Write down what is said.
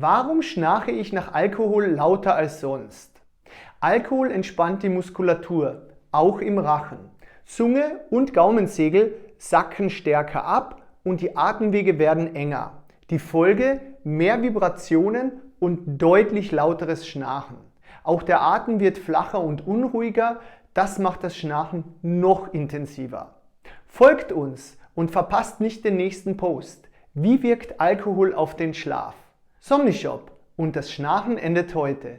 Warum schnarche ich nach Alkohol lauter als sonst? Alkohol entspannt die Muskulatur, auch im Rachen. Zunge und Gaumensegel sacken stärker ab und die Atemwege werden enger. Die Folge: mehr Vibrationen und deutlich lauteres Schnarchen. Auch der Atem wird flacher und unruhiger, das macht das Schnarchen noch intensiver. Folgt uns und verpasst nicht den nächsten Post. Wie wirkt Alkohol auf den Schlaf? Somnishop und das Schnarchen endet heute.